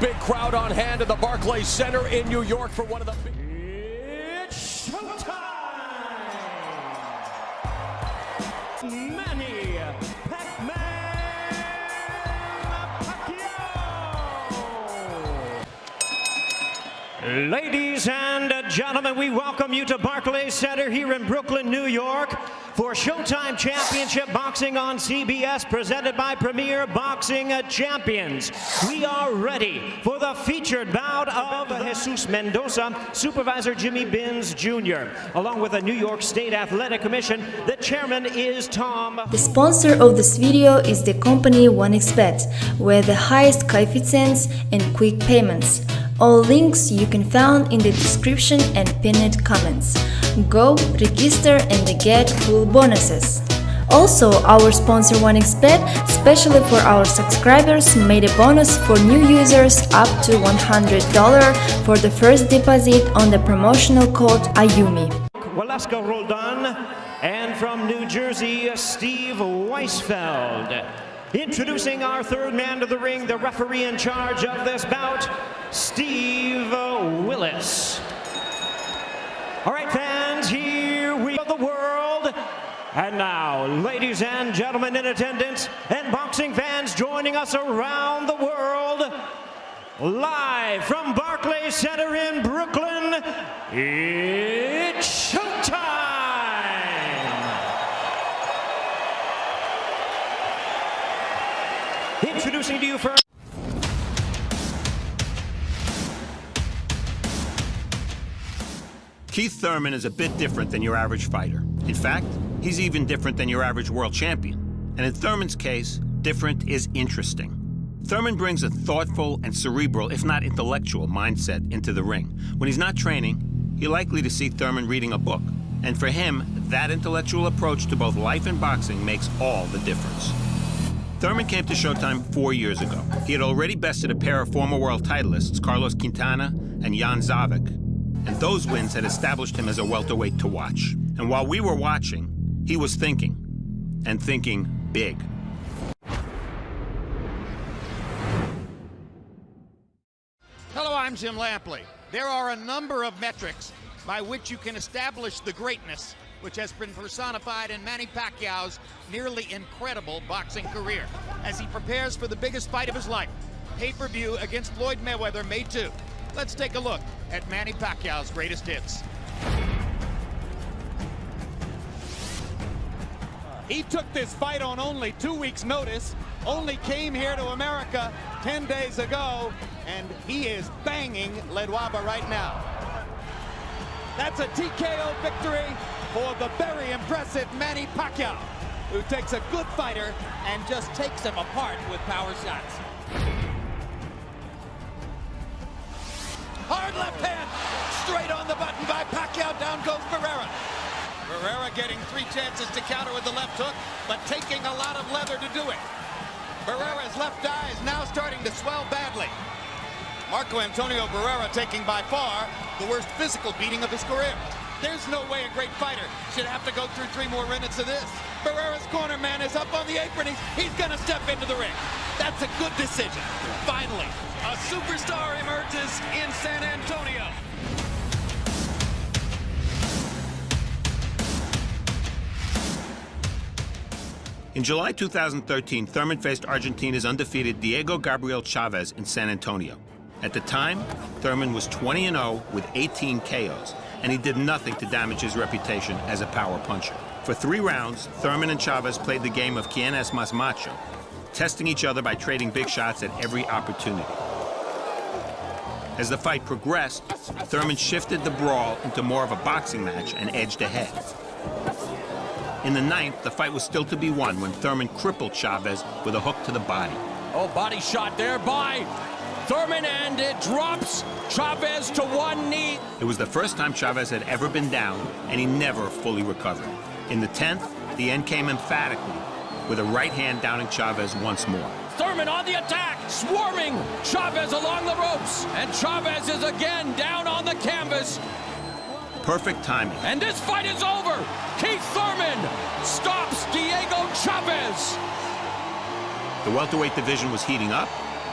big crowd on hand at the Barclays Center in New York for one of the big... It's showtime! Manny Pacquiao! Ladies and gentlemen, we welcome you to Barclays Center here in Brooklyn, New York for Showtime Championship Boxing on CBS, presented by Premier Boxing Champions. We are ready for the featured bout of Jesus Mendoza, Supervisor Jimmy Binns Jr., along with the New York State Athletic Commission. The chairman is Tom. The sponsor of this video is the company OneXBet, with the highest coefficients and quick payments. All links you can find in the description and pinned comments. Go, register and get full bonuses. Also, our sponsor OneXBet, especially for our subscribers, made a bonus for new users up to $100 for the first deposit on the promotional code Ayumi. Waleska Roldan, and from New Jersey, Steve Weisfeld. Introducing our third man to the ring, the referee in charge of this bout, Steve Willis. All right, fans, here we are, the world. And now, ladies and gentlemen in attendance, and boxing fans joining us around the world, live from Barclays Center in Brooklyn, it's showtime! Introducing to you first. Keith Thurman is a bit different than your average fighter. In fact, he's even different than your average world champion. And in Thurman's case, different is interesting. Thurman brings a thoughtful and cerebral, if not intellectual, mindset into the ring. When he's not training, you're likely to see Thurman reading a book. And for him, that intellectual approach to both life and boxing makes all the difference. Thurman came to Showtime 4 years ago. He had already bested a pair of former world titleists, Carlos Quintana and Jan Zavik, and those wins had established him as a welterweight to watch. And while we were watching, he was thinking, and thinking big. Hello, I'm Jim Lampley. There are a number of metrics by which you can establish the greatness which has been personified in Manny Pacquiao's nearly incredible boxing career as he prepares for the biggest fight of his life, pay-per-view against Floyd Mayweather, May 2. Let's take a look at Manny Pacquiao's greatest hits. He took this fight on only 2 weeks' notice, only came here to America 10 days ago, and he is banging Ledwaba right now. That's a TKO victory for the very impressive Manny Pacquiao, who takes a good fighter and just takes him apart with power shots. Hard left hand, straight on the button by Pacquiao, down goes Barrera. Barrera getting 3 chances to counter with the left hook, but taking a lot of leather to do it. Barrera's left eye is now starting to swell badly. Marco Antonio Barrera taking by far the worst physical beating of his career. There's no way a great fighter should have to go through 3 more minutes of this. Barrera's corner man is up on the apron. He's going to step into the ring. That's a good decision. Finally, a superstar emerges in San Antonio. In July 2013, Thurman faced Argentina's undefeated Diego Gabriel Chavez in San Antonio. At the time, Thurman was 20-0 with 18 KOs, and he did nothing to damage his reputation as a power puncher. For 3 rounds, Thurman and Chavez played the game of quien es más macho, testing each other by trading big shots at every opportunity. As the fight progressed, Thurman shifted the brawl into more of a boxing match and edged ahead. In the 9th, the fight was still to be won when Thurman crippled Chavez with a hook to the body. Oh, body shot there by Thurman, and it drops Chavez to 1 knee. It was the first time Chavez had ever been down, and he never fully recovered. In the 10th, the end came emphatically, with a right hand downing Chavez once more. Thurman on the attack, swarming Chavez along the ropes, and Chavez is again down on the canvas. Perfect timing. And this fight is over. Keith Thurman stops Diego Chavez. The welterweight division was heating up,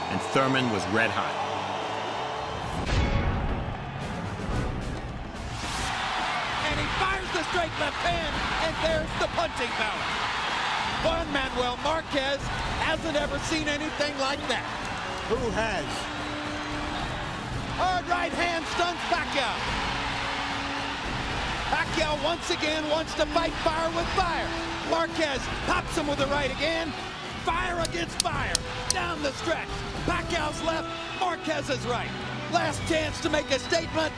and Thurman was red hot. straight left hand, and there's the punching power. Juan Manuel Marquez hasn't ever seen anything like that. Who has? Hard right hand stuns Pacquiao. Pacquiao once again wants to fight fire with fire. Marquez pops him with the right again. Fire against fire. Down the stretch. Pacquiao's left, Marquez's right. Last chance to make a statement.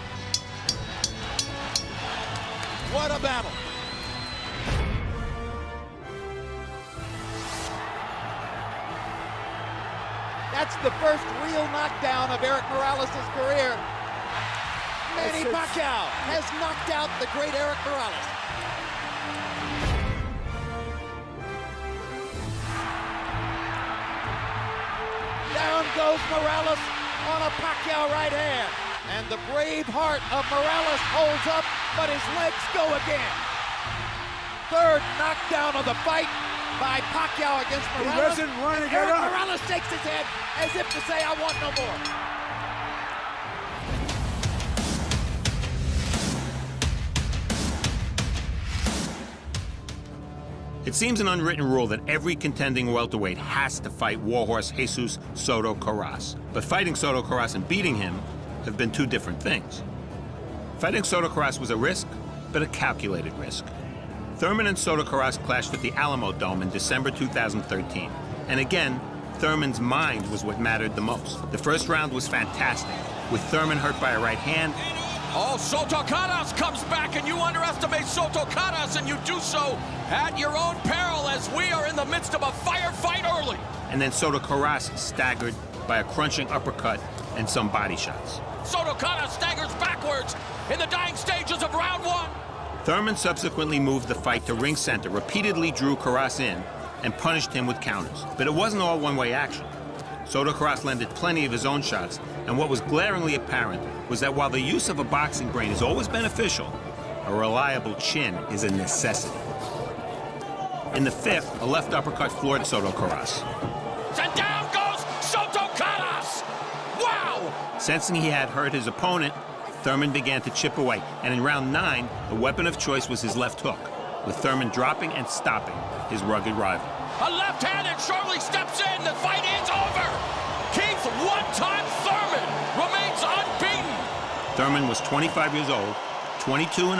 What a battle. That's the first real knockdown of Eric Morales' career. Manny Pacquiao has knocked out the great Eric Morales. Down goes Morales on a Pacquiao right hand. And the brave heart of Morales holds up, but his legs go again. Third knockdown of the fight by Pacquiao against Morales. He doesn't want to get Eric up. Morales shakes his head as if to say, I want no more. It seems an unwritten rule that every contending welterweight has to fight warhorse Jesus Soto Karass. But fighting Soto Karass and beating him have been two different things. Fighting Soto Karass was a risk, but a calculated risk. Thurman and Soto Karass clashed at the Alamo Dome in December 2013. And again, Thurman's mind was what mattered the most. The first round was fantastic, with Thurman hurt by a right hand. Oh, Soto Karass comes back, and you underestimate Soto Karass, and you do so at your own peril, as we are in the midst of a firefight early. And then Soto Karass staggered by a crunching uppercut and some body shots. Soto Karass staggers backwards in the dying stages of round one. Thurman subsequently moved the fight to ring center, repeatedly drew Karass in, and punished him with counters. But it wasn't all one-way action. Soto Karass landed plenty of his own shots, and what was glaringly apparent was that while the use of a boxing brain is always beneficial, a reliable chin is a necessity. In the fifth, a left uppercut floored Soto Karass. And down goes Soto Karass! Wow! Sensing he had hurt his opponent, Thurman began to chip away, and in round 9, the weapon of choice was his left hook, with Thurman dropping and stopping his rugged rival. A left hand and Shirley steps in. The fight is over. Keith one-time Thurman remains unbeaten. Thurman was 25 years old, 22-0,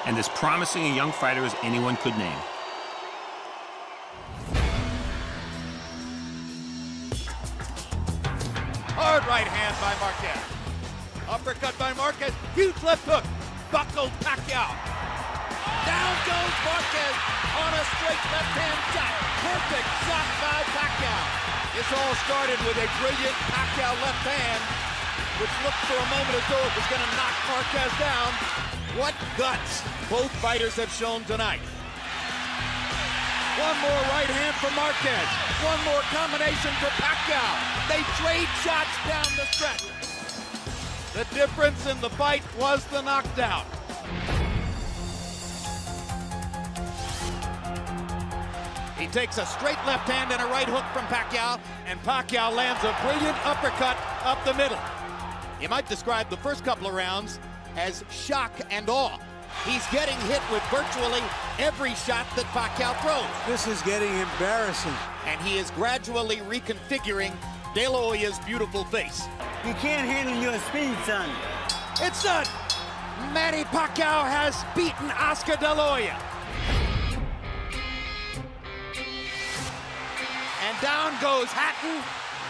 and as promising a young fighter as anyone could name. Hard right hand by Marquez. Uppercut by Marquez. Huge left hook. Buckled Pacquiao. Down goes Marquez on a straight left-hand shot. Perfect shot by Pacquiao. This all started with a brilliant Pacquiao left hand, which looked for a moment as though it was going to knock Marquez down. What guts both fighters have shown tonight. One more right hand for Marquez. One more combination for Pacquiao. They trade shots down the stretch. The difference in the fight was the knockdown. He takes a straight left hand and a right hook from Pacquiao, and Pacquiao lands a brilliant uppercut up the middle. You might describe the first couple of rounds as shock and awe. He's getting hit with virtually every shot that Pacquiao throws. This is getting embarrassing. And he is gradually reconfiguring De La Hoya's beautiful face. You can't handle your speed, son. It's done! Manny Pacquiao has beaten Oscar De La Hoya. And down goes Hatton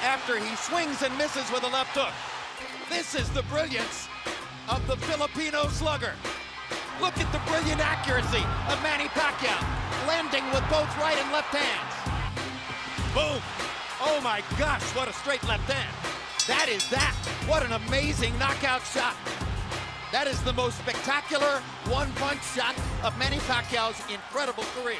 after he swings and misses with a left hook. This is the brilliance of the Filipino slugger. Look at the brilliant accuracy of Manny Pacquiao, landing with both right and left hands. Boom! Oh my gosh, what a straight left hand. That is that. What an amazing knockout shot. That is the most spectacular one-punch shot of Manny Pacquiao's incredible career.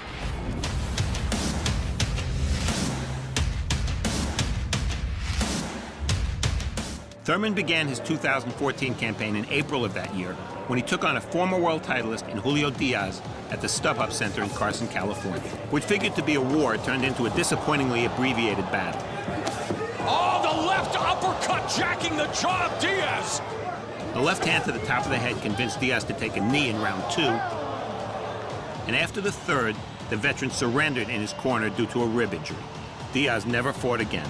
Thurman began his 2014 campaign in April of that year when he took on a former world titleist in Julio Diaz at the StubHub Center in Carson, California. What figured to be a war turned into a disappointingly abbreviated battle. Oh, the left uppercut jacking the jaw of Diaz. The left hand to the top of the head convinced Diaz to take a knee in round 2. And after the third, the veteran surrendered in his corner due to a rib injury. Diaz never fought again.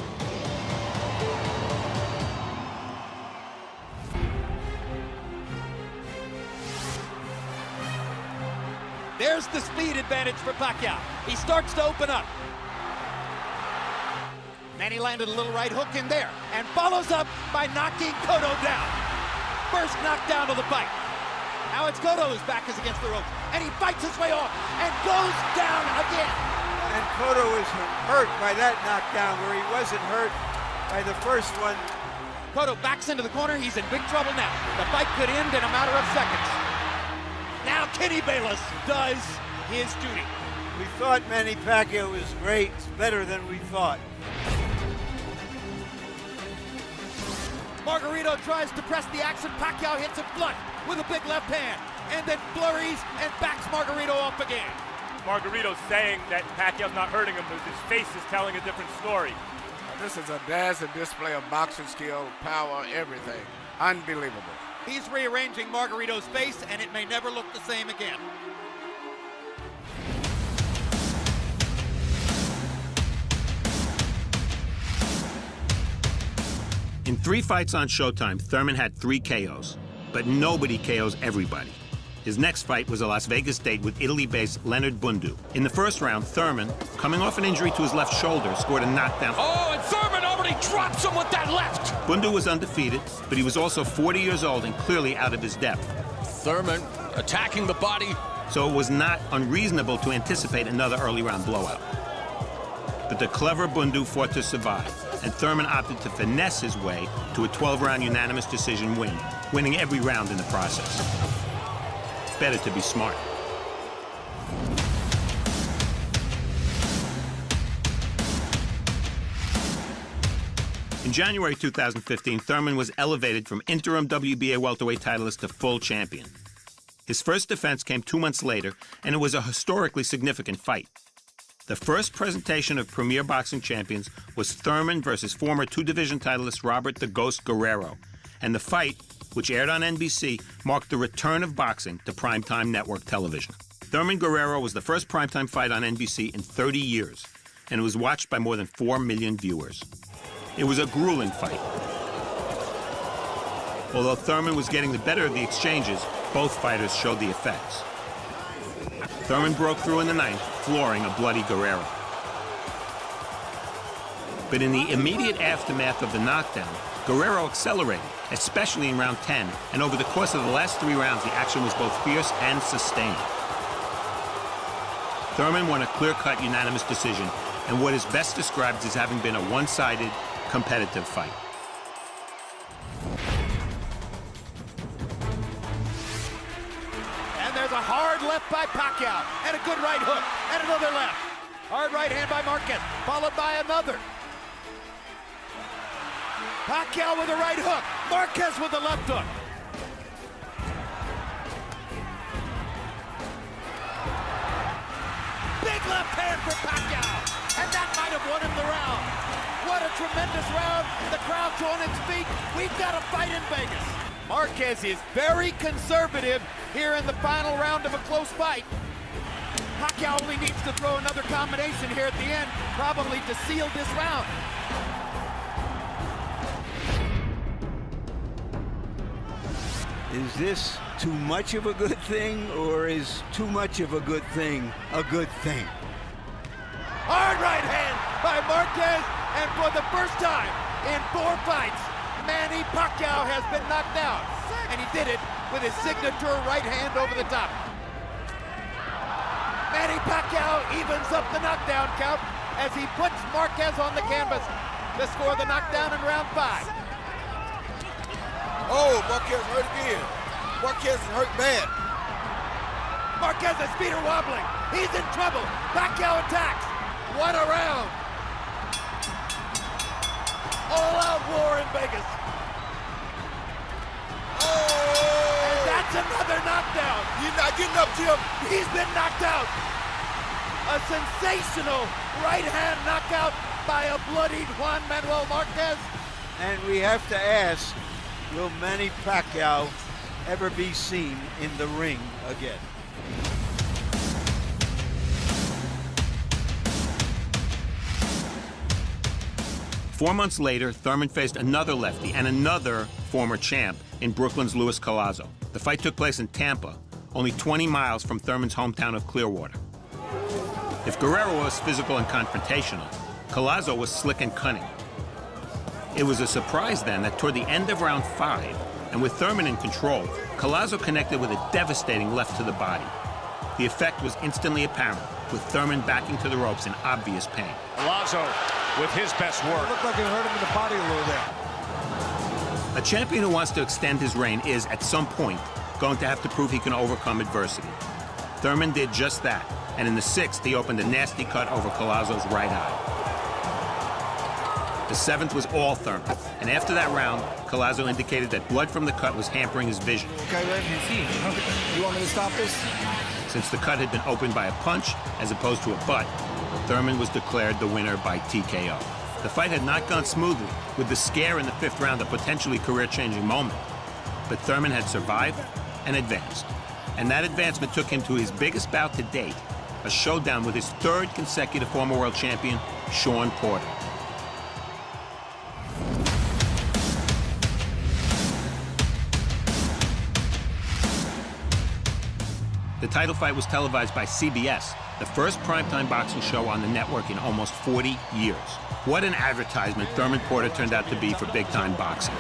There's the speed advantage for Pacquiao. He starts to open up. Manny landed a little right hook in there and follows up by knocking Cotto down. First knockdown of the fight. Now it's Cotto whose back is against the ropes, and he fights his way off and goes down again. And Cotto is hurt by that knockdown where he wasn't hurt by the first one. Cotto backs into the corner. He's in big trouble now. The fight could end in a matter of seconds. Now Kenny Bayless does his duty. We thought Manny Pacquiao was great. It's better than we thought. Margarito tries to press the action. Pacquiao hits him flush with a big left hand and then flurries and backs Margarito off again. Margarito's saying that Pacquiao's not hurting him, but his face is telling a different story. This is a dazzling display of boxing skill, power, everything. Unbelievable. He's rearranging Margarito's face, and it may never look the same again. In 3 fights on Showtime, Thurman had 3 KOs, but nobody KOs everybody. His next fight was a Las Vegas date with Italy-based Leonard Bundu. In the first round, Thurman, coming off an injury to his left shoulder, scored a knockdown. Oh, and Thurman already drops him with that left. Bundu was undefeated, but he was also 40 years old and clearly out of his depth. Thurman attacking the body. So it was not unreasonable to anticipate another early round blowout. But the clever Bundu fought to survive, and Thurman opted to finesse his way to a 12-round unanimous decision win, winning every round in the process. Better to be smart. In January 2015, Thurman was elevated from interim WBA welterweight titleist to full champion. His first defense came 2 months later, and it was a historically significant fight. The first presentation of Premier Boxing Champions was Thurman versus former 2-division titleist Robert the Ghost Guerrero, and the fight, which aired on NBC, marked the return of boxing to primetime network television. Thurman Guerrero was the first primetime fight on NBC in 30 years, and it was watched by more than 4 million viewers. It was a grueling fight. Although Thurman was getting the better of the exchanges, both fighters showed the effects. Thurman broke through in the 9th, flooring a bloody Guerrero. But in the immediate aftermath of the knockdown, Guerrero accelerated, especially in round 10, and over the course of the last 3 rounds, the action was both fierce and sustained. Thurman won a clear-cut unanimous decision, and what is best described as having been a one-sided, competitive fight. And there's a hard left by Pacquiao, and a good right hook, and another left. Hard right hand by Marquez, followed by another. Pacquiao with a right hook, Marquez with a left hook. Big left hand for Pacquiao, and that might have won him the round. What a tremendous round. The crowd's on its feet. We've got a fight in Vegas. Marquez is very conservative here in the final round of a close fight. Pacquiao only needs to throw another combination here at the end, probably to seal this round. Is this too much of a good thing, or is too much of a good thing a good thing? Hard right hand by Marquez, and for the first time in 4 fights, Manny Pacquiao has been knocked out, and he did it with his signature right hand over the top. Manny Pacquiao evens up the knockdown count as he puts Marquez on the canvas to score the knockdown in round 5. Oh, Marquez hurt again. Marquez is hurt bad. Marquez's feet are wobbling. He's in trouble. Pacquiao attacks. What a round. All-out war in Vegas. Oh! And that's another knockdown. He's not getting up, Jim. He's been knocked out. A sensational right-hand knockout by a bloodied Juan Manuel Marquez. And we have to ask, will Manny Pacquiao ever be seen in the ring again? 4 months later, Thurman faced another lefty and another former champ in Brooklyn's Luis Collazo. The fight took place in Tampa, only 20 miles from Thurman's hometown of Clearwater. If Guerrero was physical and confrontational, Collazo was slick and cunning. It was a surprise then that toward the end of round 5, and with Thurman in control, Collazo connected with a devastating left to the body. The effect was instantly apparent, with Thurman backing to the ropes in obvious pain. Collazo with his best work. It looked like it hurt him in the body a little there. A champion who wants to extend his reign is, at some point, going to have to prove he can overcome adversity. Thurman did just that, and in the 6th, he opened a nasty cut over Collazo's right eye. The 7th was all Thurman, and after that round, Collazo indicated that blood from the cut was hampering his vision. Okay, let me see. You want me to stop this? Since the cut had been opened by a punch as opposed to a butt, Thurman was declared the winner by TKO. The fight had not gone smoothly, with the scare in the 5th round a potentially career-changing moment. But Thurman had survived and advanced. And that advancement took him to his biggest bout to date, a showdown with his 3rd consecutive former world champion, Shawn Porter. The title fight was televised by CBS, the first primetime boxing show on the network in almost 40 years. What an advertisement Thurman Porter turned out to be for big-time boxing.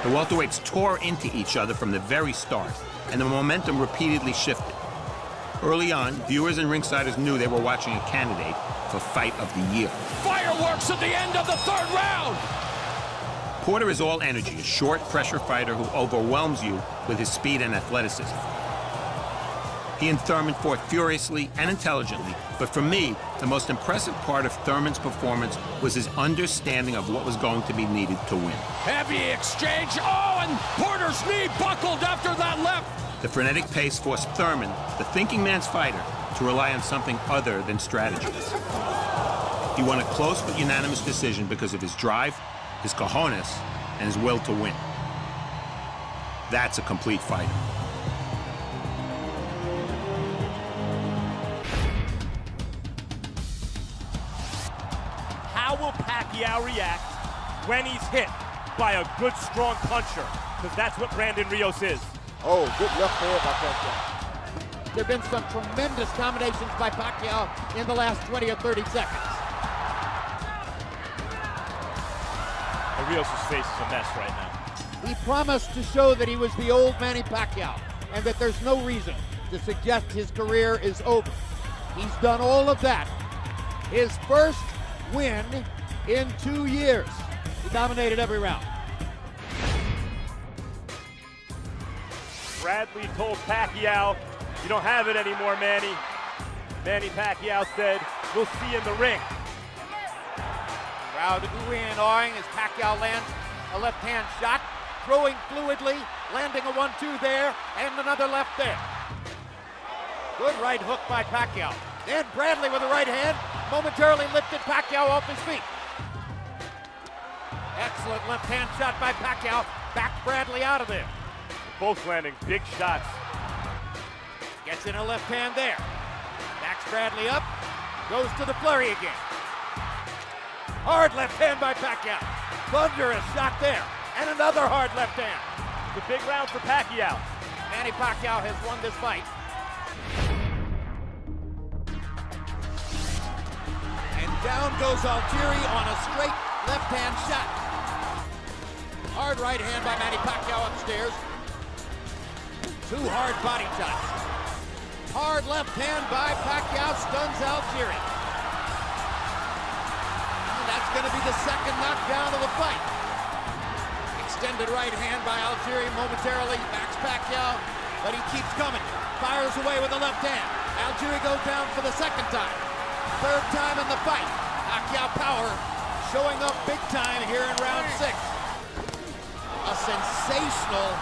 The welterweights tore into each other from the very start, and the momentum repeatedly shifted. Early on, viewers and ringsiders knew they were watching a candidate for Fight of the Year. Fireworks at the end of the 3rd round! Porter is all energy, a short, pressure fighter who overwhelms you with his speed and athleticism. He and Thurman fought furiously and intelligently, but for me, the most impressive part of Thurman's performance was his understanding of what was going to be needed to win. Heavy exchange. Oh, and Porter's knee buckled after that left. The frenetic pace forced Thurman, the thinking man's fighter, to rely on something other than strategy. He won a close but unanimous decision because of his drive, his cojones, and his will to win. That's a complete fighter. How will Pacquiao react when he's hit by a good, strong puncher? Because that's what Brandon Rios is. Oh, good left there by Pacquiao. There have been some tremendous combinations by Pacquiao in the last 20 or 30 seconds. And Rios' face is a mess right now. He promised to show that he was the old Manny Pacquiao and that there's no reason to suggest his career is over. He's done all of that. His first win in 2 years. He dominated every round. Bradley told Pacquiao, "You don't have it anymore, Manny." Manny Pacquiao said, "We'll see you in the ring." Crowd oohing and awing as Pacquiao lands a left-hand shot, throwing fluidly, landing a 1-2 there, and another left there. Good right hook by Pacquiao. Then Bradley with a right hand momentarily lifted Pacquiao off his feet. Excellent left-hand shot by Pacquiao, backed Bradley out of there. Both landing big shots. Gets in a left hand there. Backs Bradley up, goes to the flurry again. Hard left hand by Pacquiao. Thunderous shot there, and another hard left hand. The big round for Pacquiao. Manny Pacquiao has won this fight. And down goes Altieri on a straight left-hand shot. Hard right hand by Manny Pacquiao upstairs. Two hard body shots. Hard left hand by Pacquiao stuns Altieri. And that's going to be the second knockdown of the fight. Extended right hand by Altieri momentarily backs Pacquiao, but he keeps coming. Fires away with the left hand. Altieri goes down for the second time. Third time in the fight. Pacquiao power showing up big time here in round 6. A sensational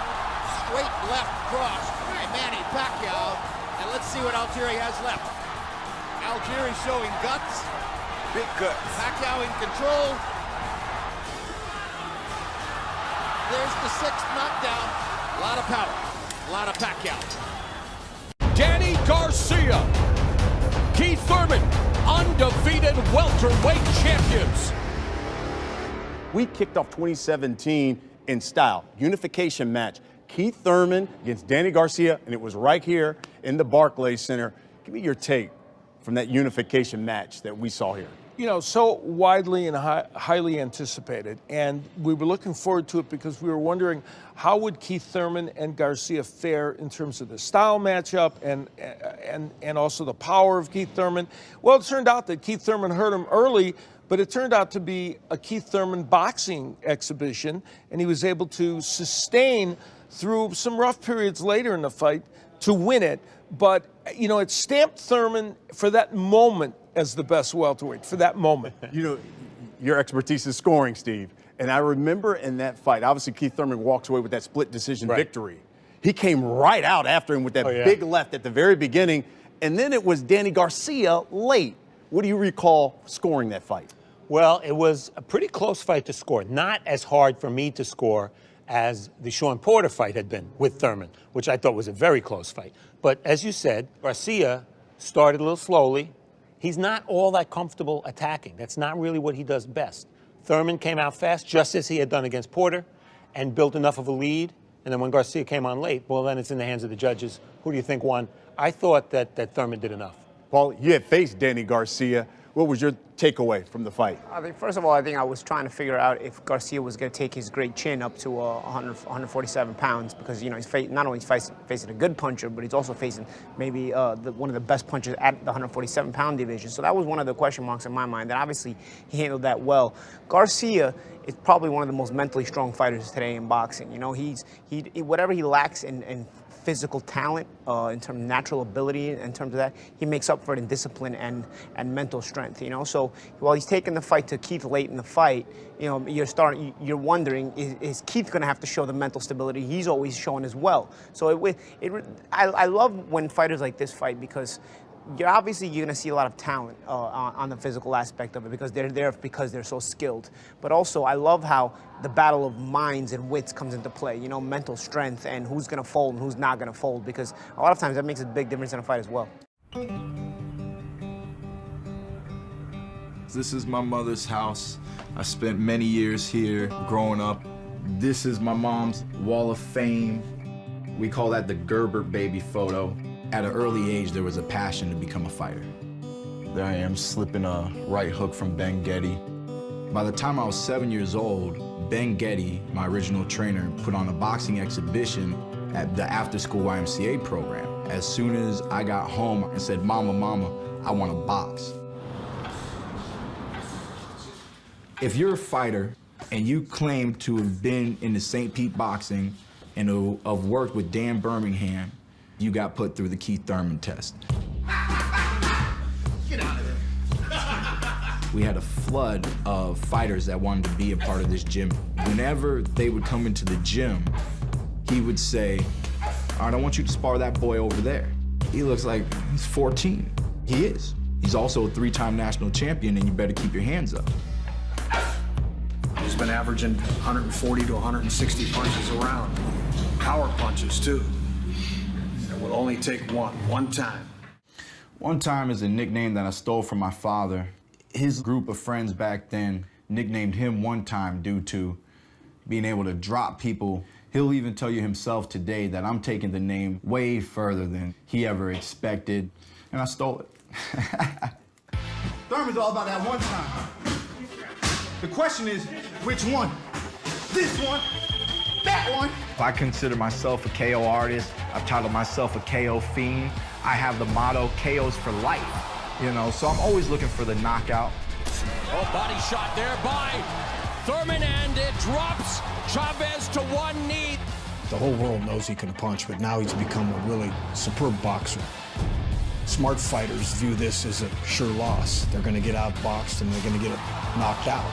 straight left cross by Manny Pacquiao. And let's see what Altieri has left. Altieri showing guts. Big guts. Pacquiao in control. There's the 6th knockdown. A lot of power. A lot of Pacquiao. Danny Garcia, Keith Thurman, undefeated welterweight champions. We kicked off 2017 in style. Unification match. Keith Thurman against Danny Garcia, and it was right here in the Barclays Center. Give me your take from that unification match that we saw here. You know, so widely and highly anticipated, and we were looking forward to it because we were wondering how would Keith Thurman and Garcia fare in terms of the style matchup and also the power of Keith Thurman. Well, it turned out that Keith Thurman hurt him early, but it turned out to be a Keith Thurman boxing exhibition, and he was able to sustain through some rough periods later in the fight to win it. But, you know, it stamped Thurman for that moment as the best welterweight, for that moment. You know, your expertise is scoring, Steve. And I remember in that fight, obviously Keith Thurman walks away with that split decision victory. He came right out after him with that big left at the very beginning. And then it was Danny Garcia late. What do you recall scoring that fight? Well, it was a pretty close fight to score. Not as hard for me to score as the Sean Porter fight had been with Thurman, which I thought was a very close fight. But as you said, Garcia started a little slowly. He's not all that comfortable attacking. That's not really what he does best. Thurman came out fast, just as he had done against Porter, and built enough of a lead. And then when Garcia came on late, well, then it's in the hands of the judges. Who do you think won? I thought that Thurman did enough. Paul, you had faced Danny Garcia. What was your takeaway from the fight? I think, first of all, I was trying to figure out if Garcia was going to take his great chin up to 147 pounds because, you know, he's not only facing a good puncher, but he's also facing maybe one of the best punchers at the 147-pound division. So that was one of the question marks in my mind, and obviously he handled that well. Garcia is probably one of the most mentally strong fighters today in boxing. You know, whatever he lacks in physical talent, in terms of natural ability, in terms of that, he makes up for it in discipline and mental strength. You know, so while he's taking the fight to Keith late in the fight, you know, you're wondering, is Keith going to have to show the mental stability he's always shown as well? So I love when fighters like this fight because you're going to see a lot of talent on the physical aspect of it because they're there because they're so skilled. But also, I love how the battle of minds and wits comes into play. You know, mental strength and who's going to fold and who's not going to fold, because a lot of times that makes a big difference in a fight as well. This is my mother's house. I spent many years here growing up. This is my mom's wall of fame. We call that the Gerber baby photo. At an early age, there was a passion to become a fighter. There I am, slipping a right hook from Ben Getty. By the time I was 7 years old, Ben Getty, my original trainer, put on a boxing exhibition at the after-school YMCA program. As soon as I got home and said, "Mama, Mama, I want to box." If you're a fighter and you claim to have been in the St. Pete boxing and to have worked with Dan Birmingham, you got put through the Keith Thurman test. Get out of there. We had a flood of fighters that wanted to be a part of this gym. Whenever they would come into the gym, he would say, "All right, I want you to spar that boy over there. He looks like he's 14. He is. He's also a 3-time national champion, and you better keep your hands up." He's been averaging 140 to 160 punches around. Power punches, too. It will only take one time. One time is a nickname that I stole from my father. His group of friends back then nicknamed him one time due to being able to drop people. He'll even tell you himself today that I'm taking the name way further than he ever expected, and I stole it. Thurman's all about that one time. The question is, which one? This one? That one? I consider myself a KO artist. I've titled myself a KO fiend. I have the motto, KO's for life. You know, so I'm always looking for the knockout. Oh, body shot there by Thurman, and it drops Chavez to one knee. The whole world knows he can punch, but now he's become a really superb boxer. Smart fighters view this as a sure loss. They're going to get outboxed and they're going to get knocked out.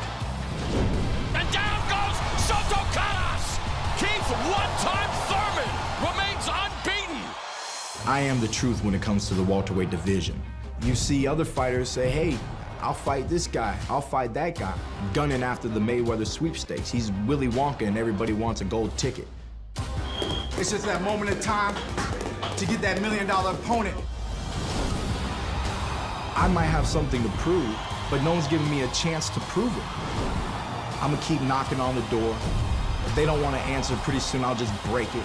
And down goes Soto Caras! Keith one-time Thurman remains unbeaten! I am the truth when it comes to the welterweight division. You see other fighters say, "Hey, I'll fight this guy, I'll fight that guy," gunning after the Mayweather sweepstakes. He's Willy Wonka and everybody wants a gold ticket. It's just that moment in time to get that $1 million opponent. I might have something to prove, but no one's giving me a chance to prove it. I'm gonna keep knocking on the door. If they don't want to answer, pretty soon I'll just break it.